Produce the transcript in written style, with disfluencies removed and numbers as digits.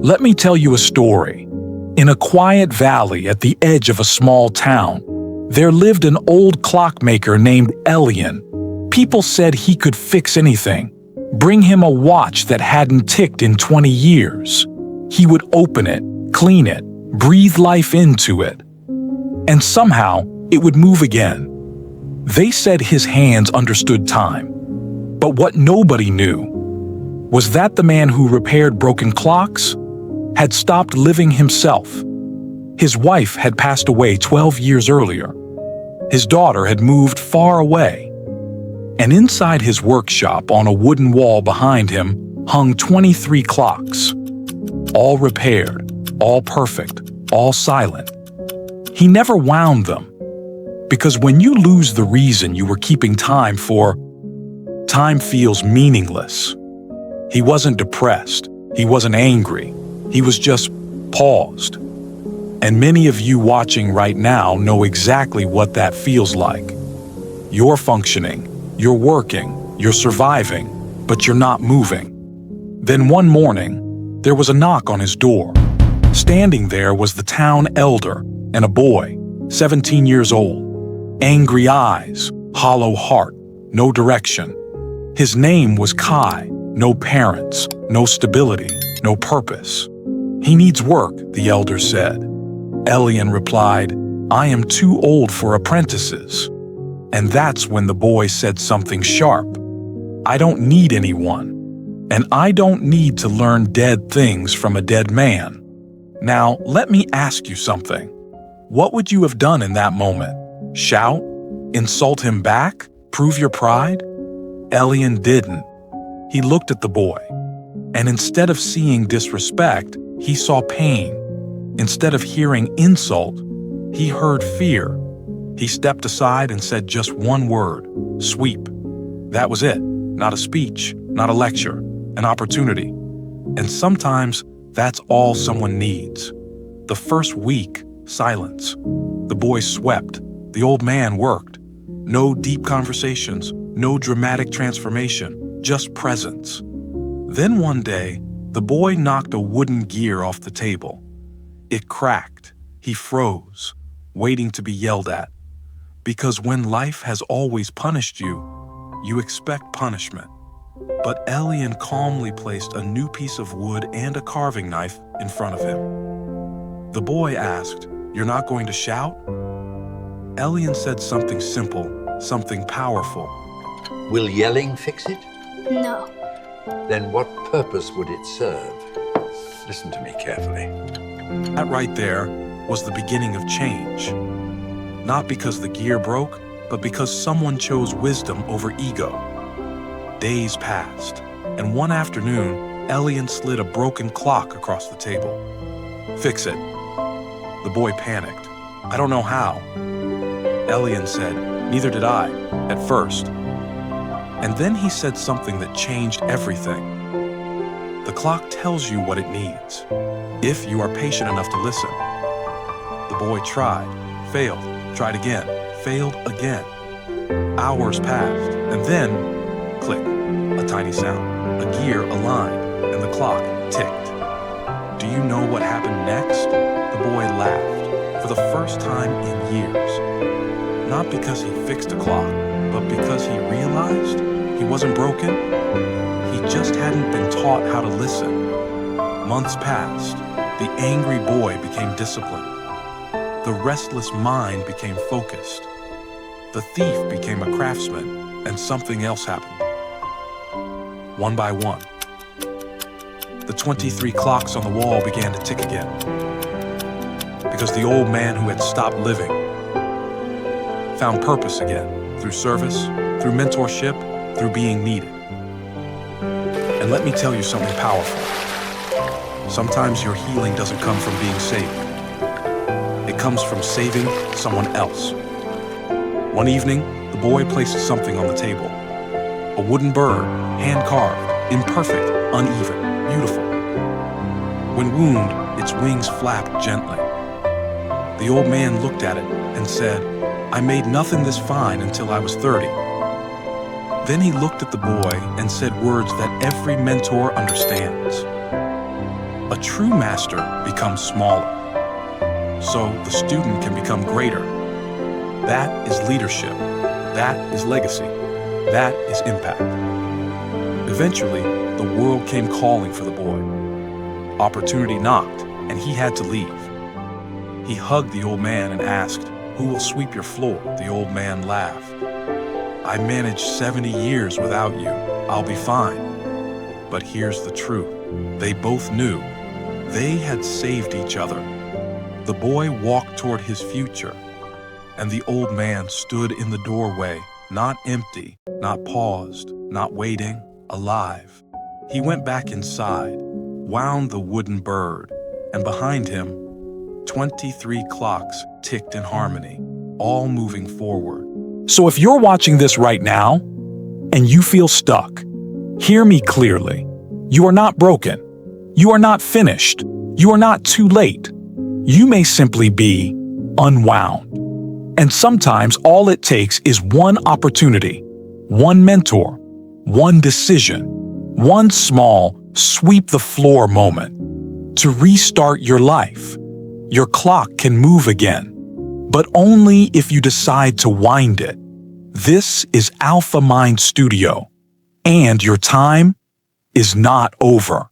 Let me tell you a story. In a quiet valley at the edge of a small town, there lived an old clockmaker named Elian. People said he could fix anything. Bring him a watch that hadn't ticked in 20 years. He would open it, clean it, breathe life into it, and somehow it would move again. They said his hands understood time. But what nobody knew was that the man who repaired broken clocks had stopped living himself. His wife had passed away 12 years earlier. His daughter had moved far away. And inside his workshop on a wooden wall behind him hung 23 clocks. All repaired, all perfect, all silent. He never wound them. Because when you lose the reason you were keeping time for, time feels meaningless. He wasn't depressed. He wasn't angry. He was just paused. And many of you watching right now know exactly what that feels like. You're functioning, you're working, you're surviving, but you're not moving. Then one morning, there was a knock on his door. Standing there was the town elder and a boy, 17 years old. Angry eyes, hollow heart, no direction. His name was Kai. No parents, no stability, no purpose. He needs work, the elder said. Elian replied, I am too old for apprentices. And that's when the boy said something sharp. I don't need anyone. And I don't need to learn dead things from a dead man. Now, let me ask you something. What would you have done in that moment? Shout? Insult him back? Prove your pride? Elian didn't. He looked at the boy, and instead of seeing disrespect, he saw pain. Instead of hearing insult, he heard fear. He stepped aside and said just one word, sweep. That was it. Not a speech, not a lecture, an opportunity. And sometimes that's all someone needs. The first week, silence. The boy swept. The old man worked. No deep conversations, no dramatic transformation. Just presence. Then one day, the boy knocked a wooden gear off the table. It cracked. He froze, waiting to be yelled at. Because when life has always punished you, you expect punishment. But Elian calmly placed a new piece of wood and a carving knife in front of him. The boy asked, "You're not going to shout?" Elian said something simple, something powerful. Will yelling fix it? No. Then what purpose would it serve? Listen to me carefully. That right there was the beginning of change. Not because the gear broke, but because someone chose wisdom over ego. Days passed, and one afternoon, Elian slid a broken clock across the table. Fix it. The boy panicked. I don't know how. Elian said, neither did I, at first. And then he said something that changed everything. The clock tells you what it needs, if you are patient enough to listen. The boy tried, failed, tried again, failed again. Hours passed, and then, click, a tiny sound. A gear aligned, and the clock ticked. Do you know what happened next? The boy laughed, for the first time in years. Not because he fixed a clock, but because he realized he wasn't broken. He just hadn't been taught how to listen. Months passed. The angry boy became disciplined. The restless mind became focused. The thief became a craftsman, and something else happened. One by one, the 23 clocks on the wall began to tick again. Because the old man who had stopped living found purpose again, through service, through mentorship, through being needed. And let me tell you something powerful. Sometimes your healing doesn't come from being saved. It comes from saving someone else. One evening, the boy placed something on the table. A wooden bird, hand-carved, imperfect, uneven, beautiful. When wounded, its wings flapped gently. The old man looked at it and said, I made nothing this fine until I was 30. Then he looked at the boy and said words that every mentor understands. A true master becomes smaller, so the student can become greater. That is leadership. That is legacy. That is impact. Eventually, the world came calling for the boy. Opportunity knocked, and he had to leave. He hugged the old man and asked, "Who will sweep your floor?" The old man laughed. "I managed 70 years without you. I'll be fine." But here's the truth. They both knew. They had saved each other. The boy walked toward his future, and the old man stood in the doorway, not empty, not paused, not waiting, alive. He went back inside, wound the wooden bird, and behind him, 23 clocks ticked in harmony, all moving forward. So if you're watching this right now, and you feel stuck, hear me clearly. You are not broken. You are not finished. You are not too late. You may simply be unwound. And sometimes all it takes is one opportunity, one mentor, one decision, one small sweep the floor moment to restart your life. Your clock can move again, but only if you decide to wind it. This is AlphaMind Studio, and your time is not over.